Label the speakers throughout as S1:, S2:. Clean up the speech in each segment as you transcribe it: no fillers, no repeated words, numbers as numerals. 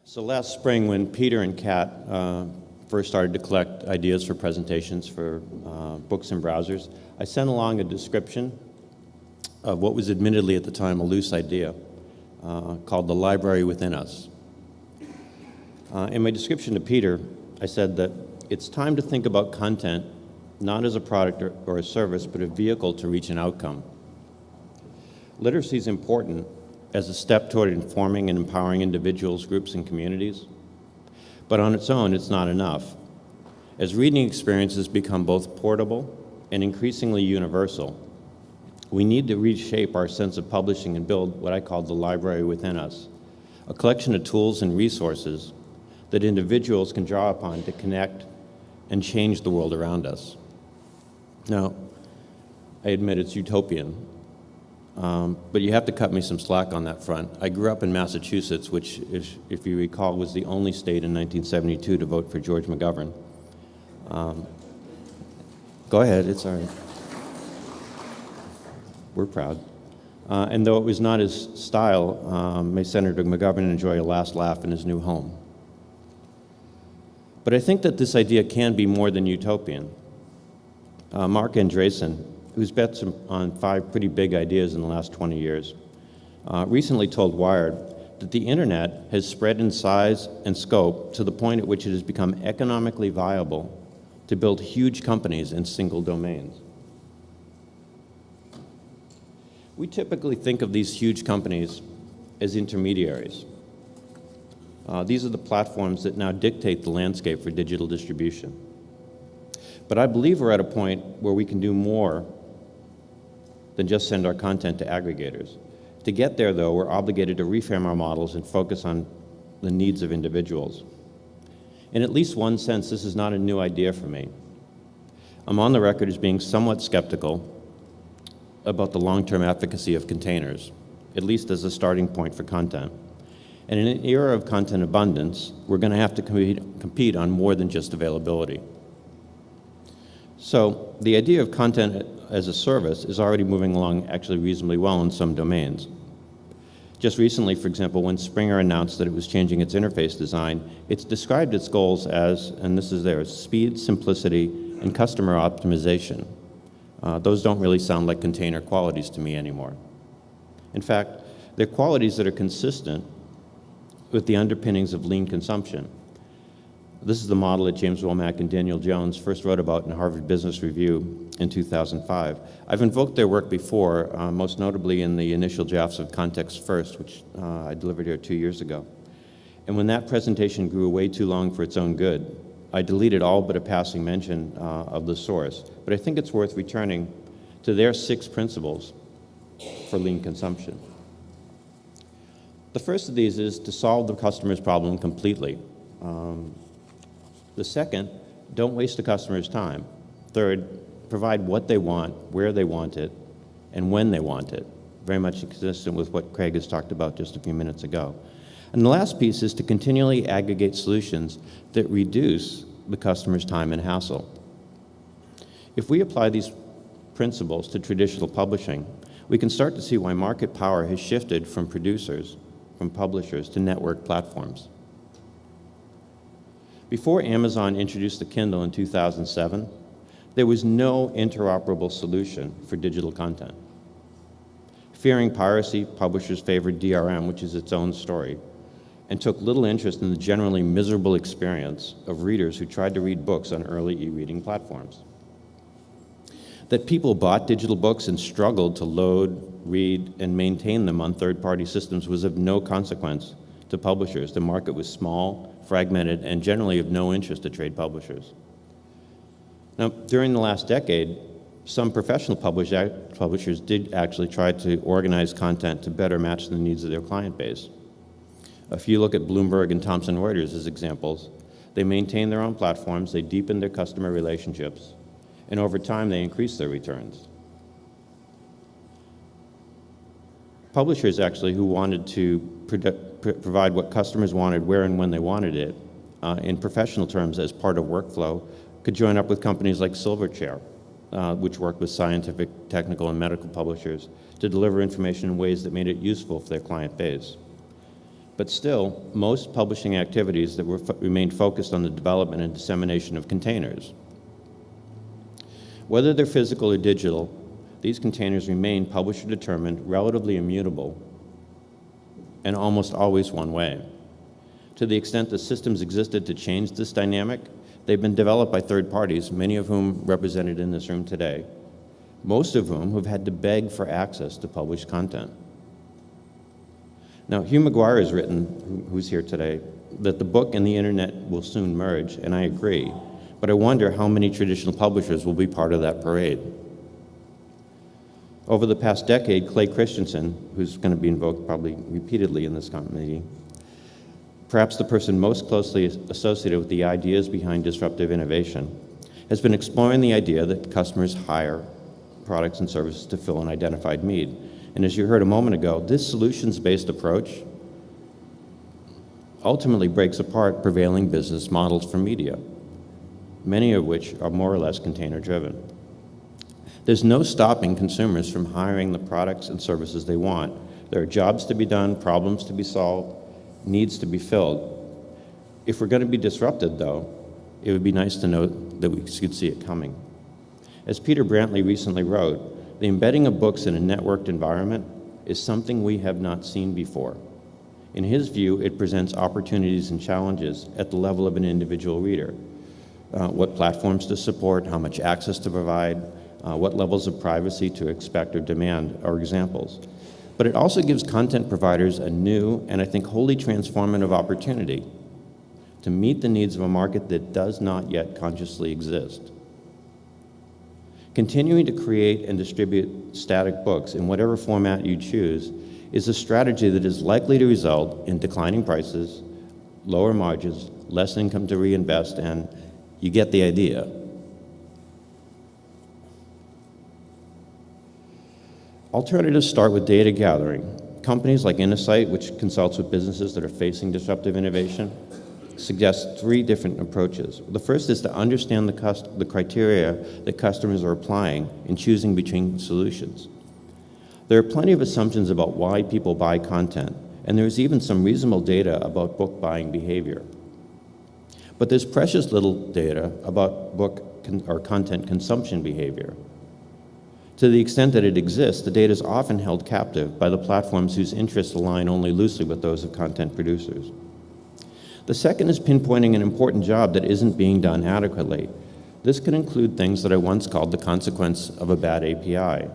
S1: So last spring, when Peter and Kat first started to collect ideas for presentations for books and browsers, I sent along a description of what was admittedly at the time a loose idea called the library within us. In my description to Peter, I said that it's time to think about content not as a product or a service, but a vehicle to reach an outcome. Literacy is important as a step toward informing and empowering individuals, groups, and communities. But on its own, it's not enough. As reading experiences become both portable and increasingly universal, we need to reshape our sense of publishing and build what I call the library within us, a collection of tools and resources that individuals can draw upon to connect and change the world around us. Now, I admit it's utopian, but you have to cut me some slack on that front. I grew up in Massachusetts, which, if you recall, was the only state in 1972 to vote for George McGovern. Go ahead, it's all right. We're proud. And though it was not his style, may Senator McGovern enjoy a last laugh in his new home. But I think that this idea can be more than utopian. Mark Andreessen, who's bet on 5 pretty big ideas in the last 20 years, recently told Wired that the internet has spread in size and scope to the point at which it has become economically viable to build huge companies in single domains. We typically think of these huge companies as intermediaries. These are the platforms that now dictate the landscape for digital distribution. But I believe we're at a point where we can do more than just send our content to aggregators. To get there, though, we're obligated to reframe our models and focus on the needs of individuals. In at least one sense, this is not a new idea for me. I'm on the record as being somewhat skeptical about the long-term efficacy of containers, at least as a starting point for content. And in an era of content abundance, we're going to have to compete on more than just availability. So the idea of content as a service is already moving along actually reasonably well in some domains. Just recently, for example, when Springer announced that it was changing its interface design, it's described its goals as, and this is there, speed, simplicity, and customer optimization. Those don't really sound like container qualities to me anymore. In fact, they're qualities that are consistent with the underpinnings of lean consumption. This is the model that James Womack and Daniel Jones first wrote about in Harvard Business Review in 2005. I've invoked their work before, most notably in the initial drafts of Context First, which I delivered here 2 years ago. And when that presentation grew way too long for its own good, I deleted all but a passing mention of the source. But I think it's worth returning to their 6 principles for lean consumption. The first of these is to solve the customer's problem completely. The second, don't waste the customer's time. Third, provide what they want, where they want it, and when they want it. Very much consistent with what Craig has talked about just a few minutes ago. And the last piece is to continually aggregate solutions that reduce the customer's time and hassle. If we apply these principles to traditional publishing, we can start to see why market power has shifted from producers, from publishers, to network platforms. Before Amazon introduced the Kindle in 2007, there was no interoperable solution for digital content. Fearing piracy, publishers favored DRM, which is its own story, and took little interest in the generally miserable experience of readers who tried to read books on early e-reading platforms. That people bought digital books and struggled to load, read, and maintain them on third-party systems was of no consequence to publishers. The market was small, fragmented, and generally of no interest to trade publishers. Now, during the last decade, some professional publishers did actually try to organize content to better match the needs of their client base. If you look at Bloomberg and Thomson Reuters as examples, they maintained their own platforms, they deepened their customer relationships, and over time they increased their returns. Publishers actually who wanted to provide what customers wanted, where and when they wanted it, in professional terms as part of workflow, could join up with companies like Silverchair, which worked with scientific, technical, and medical publishers to deliver information in ways that made it useful for their client base. But still, most publishing activities that remain focused on the development and dissemination of containers. Whether they're physical or digital, these containers remain publisher-determined, relatively immutable, and almost always one way. To the extent that systems existed to change this dynamic, they've been developed by third parties, many of whom represented in this room today, most of whom have had to beg for access to published content. Now, Hugh McGuire has written, who's here today, that the book and the internet will soon merge, and I agree, but I wonder how many traditional publishers will be part of that parade. Over the past decade, Clay Christensen, who's going to be invoked probably repeatedly in this committee, perhaps the person most closely associated with the ideas behind disruptive innovation, has been exploring the idea that customers hire products and services to fill an identified need. And as you heard a moment ago, this solutions-based approach ultimately breaks apart prevailing business models for media, many of which are more or less container-driven. There's no stopping consumers from hiring the products and services they want. There are jobs to be done, problems to be solved, needs to be filled. If we're going to be disrupted, though, it would be nice to know that we could see it coming. As Peter Brantley recently wrote, the embedding of books in a networked environment is something we have not seen before. In his view, it presents opportunities and challenges at the level of an individual reader. What platforms to support, how much access to provide, what levels of privacy to expect or demand are examples. But it also gives content providers a new and I think wholly transformative opportunity to meet the needs of a market that does not yet consciously exist. Continuing to create and distribute static books in whatever format you choose is a strategy that is likely to result in declining prices, lower margins, less income to reinvest, and you get the idea. Alternatives start with data gathering. Companies like Innosight, which consults with businesses that are facing disruptive innovation, suggest three different approaches. The first is to understand the criteria that customers are applying in choosing between solutions. There are plenty of assumptions about why people buy content, and there's even some reasonable data about book buying behavior. But there's precious little data about book or content consumption behavior. To the extent that it exists, the data is often held captive by the platforms whose interests align only loosely with those of content producers. The second is pinpointing an important job that isn't being done adequately. This can include things that I once called the consequence of a bad API,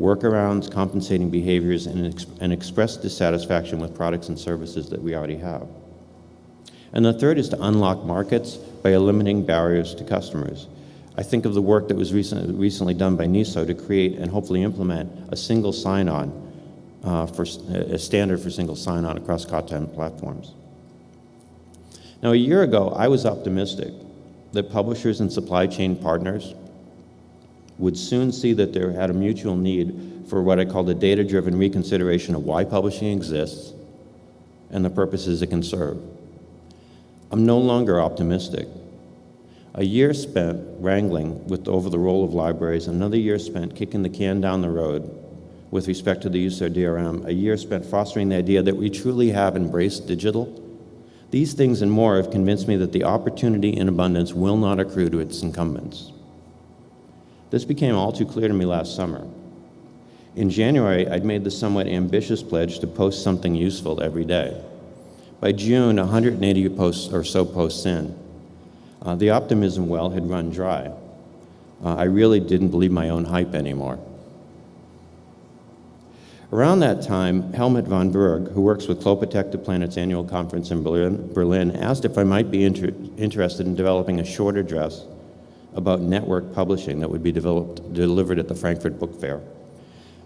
S1: workarounds, compensating behaviors, and express dissatisfaction with products and services that we already have. And the third is to unlock markets by eliminating barriers to customers. I think of the work that was recently done by NISO to create and hopefully implement a single sign-on, for a standard for single sign-on across content platforms. Now, a year ago, I was optimistic that publishers and supply chain partners would soon see that they had a mutual need for what I call the data-driven reconsideration of why publishing exists and the purposes it can serve. I'm no longer optimistic. A year spent wrangling over the role of libraries, another year spent kicking the can down the road with respect to the use of DRM, a year spent fostering the idea that we truly have embraced digital. These things and more have convinced me that the opportunity in abundance will not accrue to its incumbents. This became all too clear to me last summer. In January, I'd made the somewhat ambitious pledge to post something useful every day. By June, 180 posts in, the optimism well had run dry. I really didn't believe my own hype anymore. Around that time, Helmut von Berg, who works with Klopotec to plan its annual conference in Berlin, asked if I might be interested in developing a short address about network publishing that would be delivered at the Frankfurt Book Fair.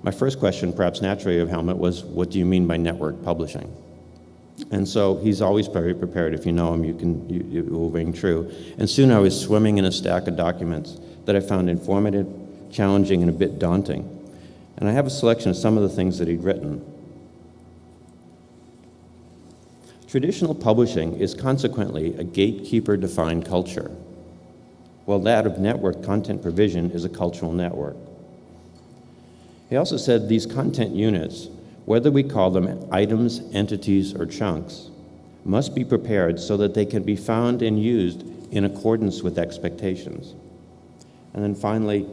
S1: My first question, perhaps naturally of Helmut, was, what do you mean by network publishing? And so he's always very prepared. If you know him, it will ring true. And soon I was swimming in a stack of documents that I found informative, challenging, and a bit daunting. And I have a selection of some of the things that he'd written. Traditional publishing is consequently a gatekeeper-defined culture, while that of network content provision is a cultural network. He also said these content units whether we call them items, entities, or chunks, must be prepared so that they can be found and used in accordance with expectations. And then finally,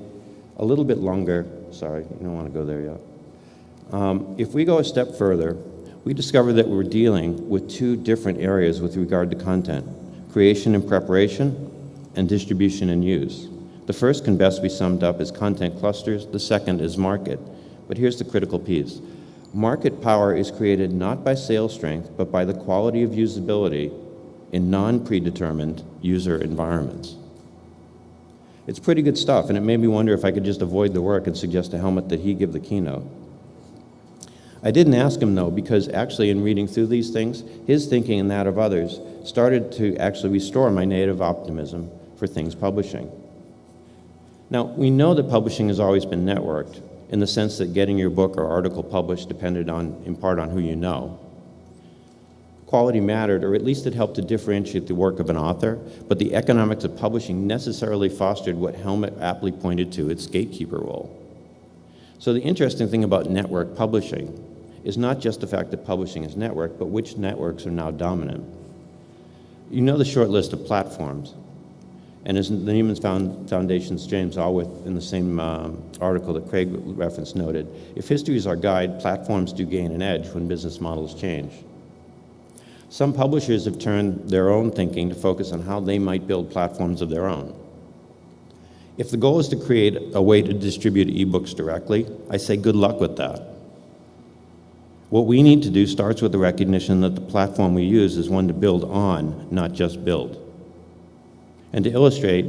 S1: a little bit longer, sorry, you don't want to go there yet. If we go a step further, we discover that we're dealing with two different areas with regard to content: creation and preparation, and distribution and use. The first can best be summed up as content clusters, the second is market. But here's the critical piece. Market power is created not by sales strength, but by the quality of usability in non-predetermined user environments. It's pretty good stuff, and it made me wonder if I could just avoid the work and suggest to Helmut that he give the keynote. I didn't ask him, though, because actually in reading through these things, his thinking and that of others started to actually restore my native optimism for things publishing. Now, we know that publishing has always been networked, in the sense that getting your book or article published depended in part on who you know. Quality mattered, or at least it helped to differentiate the work of an author, but the economics of publishing necessarily fostered what Helmut aptly pointed to, its gatekeeper role. So the interesting thing about network publishing is not just the fact that publishing is networked, but which networks are now dominant. You know the short list of platforms. And as the Nieman Foundation's James Allworth, in the same article that Craig referenced, noted, if history is our guide, platforms do gain an edge when business models change. Some publishers have turned their own thinking to focus on how they might build platforms of their own. If the goal is to create a way to distribute ebooks directly, I say good luck with that. What we need to do starts with the recognition that the platform we use is one to build on, not just build. And to illustrate,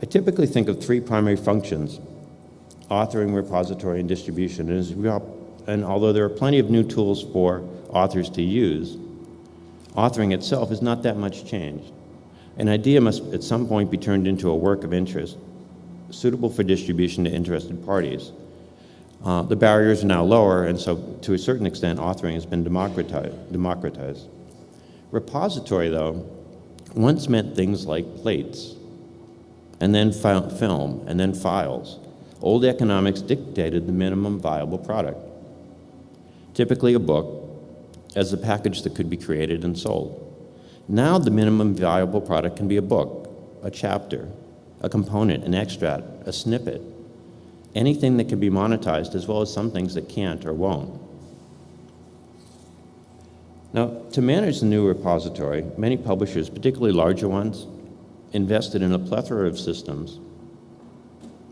S1: I typically think of three primary functions: authoring, repository, and distribution. And although there are plenty of new tools for authors to use, authoring itself has not that much changed. An idea must at some point be turned into a work of interest, suitable for distribution to interested parties. The barriers are now lower, and so to a certain extent, authoring has been democratized. Repository, though, once meant things like plates, and then film, and then files. Old economics dictated the minimum viable product, typically a book, as a package that could be created and sold. Now the minimum viable product can be a book, a chapter, a component, an extract, a snippet, anything that can be monetized, as well as some things that can't or won't. Now, to manage the new repository, many publishers, particularly larger ones, invested in a plethora of systems,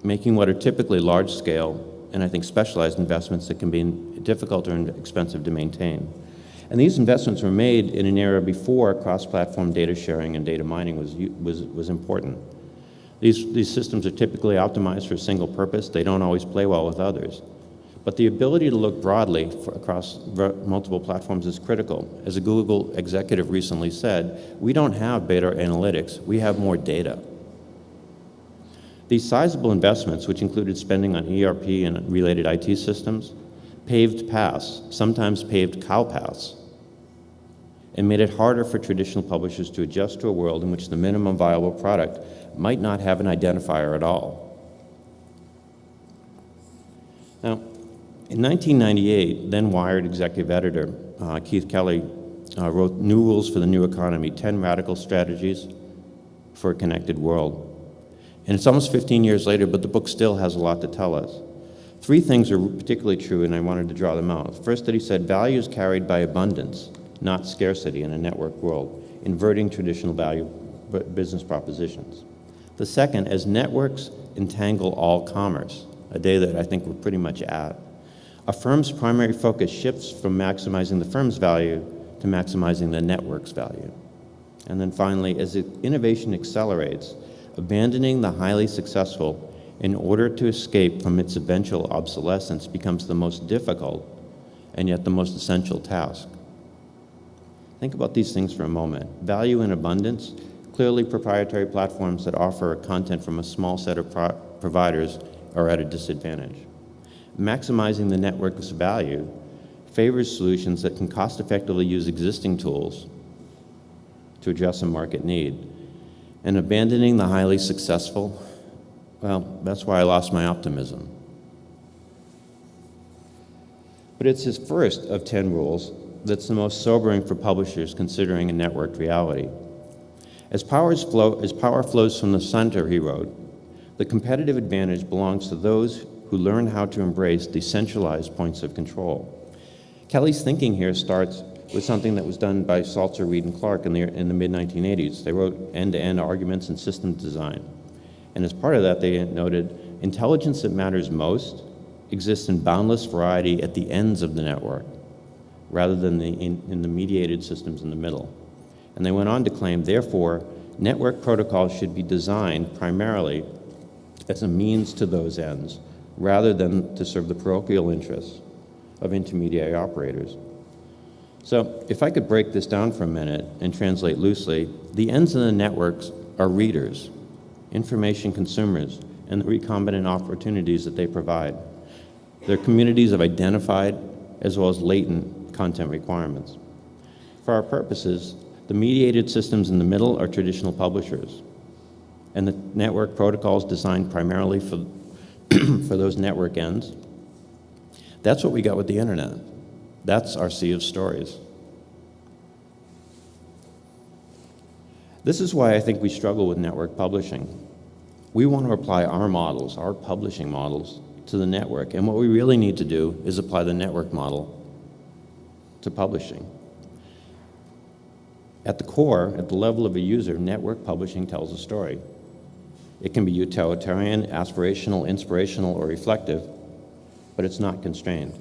S1: making what are typically large-scale and I think specialized investments that can be difficult or expensive to maintain. And these investments were made in an era before cross-platform data sharing and data mining was important. These systems are typically optimized for a single purpose. They don't always play well with others. But the ability to look broadly across multiple platforms is critical. As a Google executive recently said, we don't have better analytics, we have more data. These sizable investments, which included spending on ERP and related IT systems, paved paths, sometimes paved cow paths, and made it harder for traditional publishers to adjust to a world in which the minimum viable product might not have an identifier at all. Now, in 1998, then Wired executive editor Keith Kelly wrote New Rules for the New Economy, 10 Radical Strategies for a Connected World. And it's almost 15 years later, but the book still has a lot to tell us. Three things are particularly true, and I wanted to draw them out. First, that he said value is carried by abundance, not scarcity in a networked world, inverting traditional value business propositions. The second, as networks entangle all commerce, a day that I think we're pretty much at, a firm's primary focus shifts from maximizing the firm's value to maximizing the network's value. And then finally, as innovation accelerates, abandoning the highly successful in order to escape from its eventual obsolescence becomes the most difficult and yet the most essential task. Think about these things for a moment. Value in abundance, clearly proprietary platforms that offer content from a small set of providers are at a disadvantage. Maximizing the network's value favors solutions that can cost-effectively use existing tools to address a market need. And abandoning the highly successful, well, that's why I lost my optimism. But it's his first of 10 rules that's the most sobering for publishers considering a networked reality. As power flows from the center, he wrote, the competitive advantage belongs to those who learn how to embrace decentralized points of control. Kelly's thinking here starts with something that was done by Salzer, Reed, and Clark in the mid-1980s. They wrote end-to-end arguments and systems design. And as part of that, they noted, intelligence that matters most exists in boundless variety at the ends of the network, rather than in the mediated systems in the middle. And they went on to claim, therefore, network protocols should be designed primarily as a means to those ends, rather than to serve the parochial interests of intermediary operators. So if I could break this down for a minute and translate loosely, the ends of the networks are readers, information consumers, and the recombinant opportunities that they provide. They're communities of identified as well as latent content requirements. For our purposes, the mediated systems in the middle are traditional publishers, and the network protocols designed primarily for those network ends. That's what we got with the internet. That's our sea of stories. This is why I think we struggle with network publishing. We want to apply our models, our publishing models, to the network, and what we really need to do is apply the network model to publishing. At the core, at the level of a user, network publishing tells a story. It can be utilitarian, aspirational, inspirational, or reflective, but it's not constrained.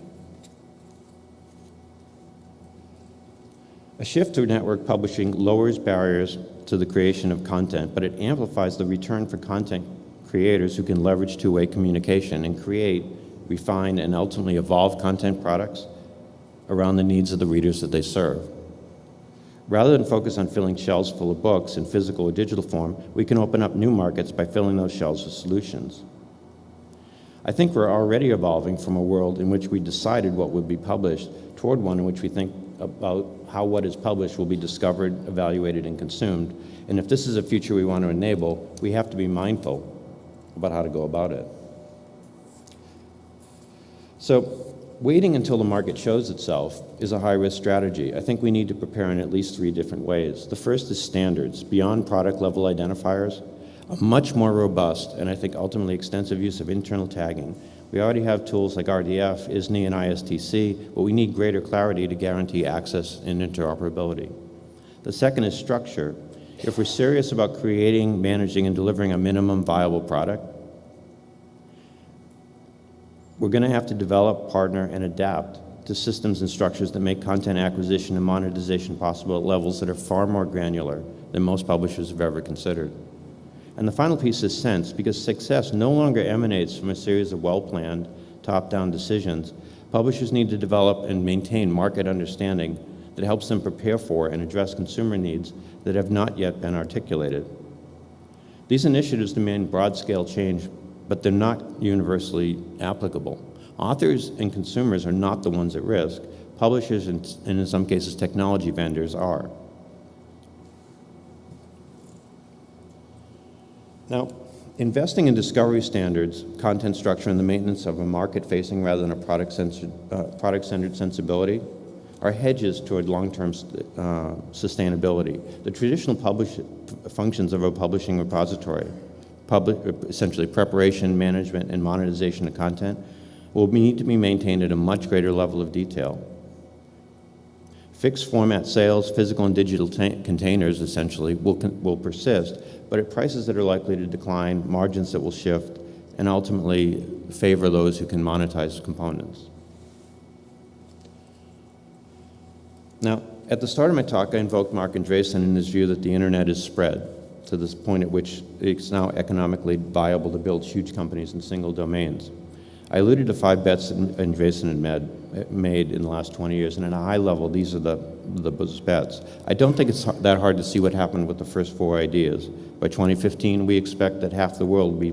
S1: A shift to network publishing lowers barriers to the creation of content, but it amplifies the return for content creators who can leverage two-way communication and create, refine, and ultimately evolve content products around the needs of the readers that they serve. Rather than focus on filling shelves full of books in physical or digital form, we can open up new markets by filling those shelves with solutions. I think we're already evolving from a world in which we decided what would be published toward one in which we think about how what is published will be discovered, evaluated, and consumed. And if this is a future we want to enable, we have to be mindful about how to go about it. So, waiting until the market shows itself is a high-risk strategy. I think we need to prepare in at least 3 different ways. The first is standards, beyond product-level identifiers, a much more robust and I think ultimately extensive use of internal tagging. We already have tools like RDF, ISNI, and ISTC, but we need greater clarity to guarantee access and interoperability. The second is structure. If we're serious about creating, managing, and delivering a minimum viable product, we're going to have to develop, partner, and adapt to systems and structures that make content acquisition and monetization possible at levels that are far more granular than most publishers have ever considered. And the final piece is sense, because success no longer emanates from a series of well-planned, top-down decisions. Publishers need to develop and maintain market understanding that helps them prepare for and address consumer needs that have not yet been articulated. These initiatives demand broad-scale change, but they're not universally applicable. Authors and consumers are not the ones at risk. Publishers and in some cases technology vendors are. Now, investing in discovery standards, content structure, and the maintenance of a market-facing rather than a product-centered sensibility are hedges toward long-term sustainability. The traditional functions of a publishing repository, essentially preparation, management, and monetization of content, will need to be maintained at a much greater level of detail. Fixed format sales, physical and digital containers, essentially, will persist, but at prices that are likely to decline, margins that will shift, and ultimately favor those who can monetize components. Now, at the start of my talk, I invoked Marc Andreessen in his view that the internet is spread to this point at which it's now economically viable to build huge companies in single domains. I alluded to 5 bets that Andreessen had made in the last 20 years, and at a high level, these are those bets. I don't think it's that hard to see what happened with the first 4 ideas. By 2015, we expect that half the world will be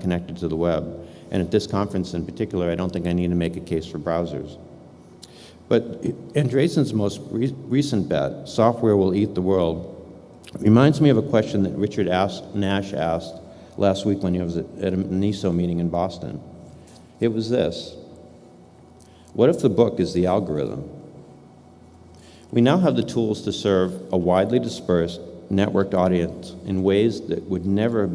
S1: connected to the web. And at this conference in particular, I don't think I need to make a case for browsers. But Andreessen's most recent bet, software will eat the world, reminds me of a question that Richard Nash asked last week when he was at a NISO meeting in Boston. It was this: What if the book is the algorithm? We now have the tools to serve a widely dispersed, networked audience in ways that would never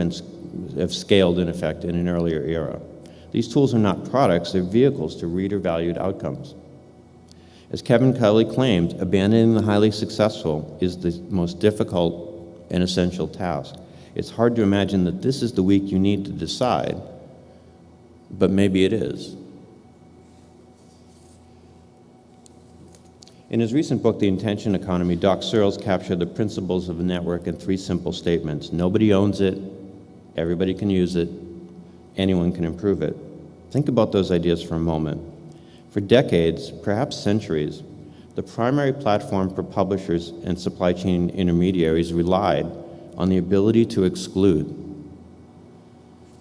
S1: have scaled in effect in an earlier era. These tools are not products, they're vehicles to reader-valued outcomes. As Kevin Kelly claimed, abandoning the highly successful is the most difficult and essential task. It's hard to imagine that this is the week you need to decide, but maybe it is. In his recent book, The Intention Economy, Doc Searls captured the principles of the network in 3 simple statements. Nobody owns it, everybody can use it, anyone can improve it. Think about those ideas for a moment. For decades, perhaps centuries, the primary platform for publishers and supply chain intermediaries relied on the ability to exclude.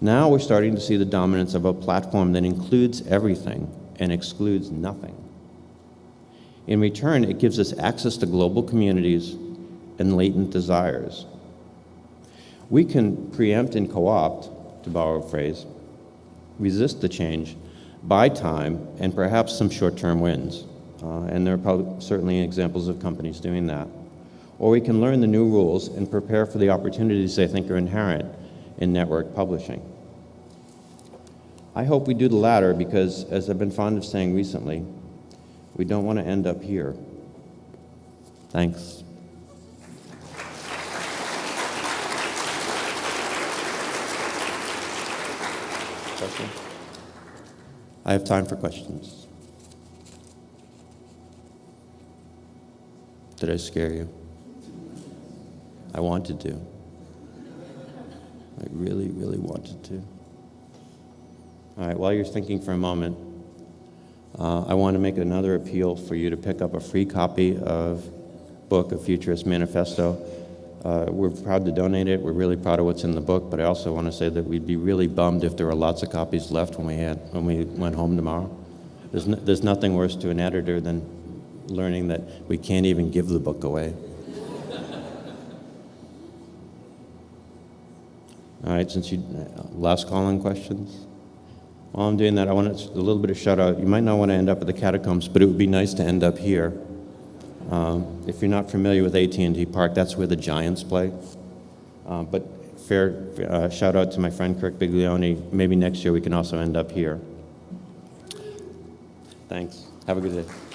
S1: Now we're starting to see the dominance of a platform that includes everything and excludes nothing. In return, it gives us access to global communities and latent desires. We can preempt and co-opt, to borrow a phrase, resist the change, buy time, and perhaps some short-term wins. And there are probably certainly examples of companies doing that. Or we can learn the new rules and prepare for the opportunities I think are inherent in network publishing. I hope we do the latter because, as I've been fond of saying recently, we don't want to end up here. Thanks. Question? I have time for questions. Did I scare you? I wanted to. I really, really wanted to. All right, while you're thinking for a moment, I want to make another appeal for you to pick up a free copy of book, A Futurist Manifesto. We're proud to donate it. We're really proud of what's in the book, but I also want to say that we'd be really bummed if there were lots of copies left when we went home tomorrow. There's nothing worse to an editor than learning that we can't even give the book away. All right, last call on questions? While I'm doing that, I want a little bit of shout out. You might not want to end up at the catacombs, but it would be nice to end up here. If you're not familiar with AT&T Park, that's where the Giants play. But fair shout out to my friend Kirk Biglione. Maybe next year we can also end up here. Thanks. Have a good day.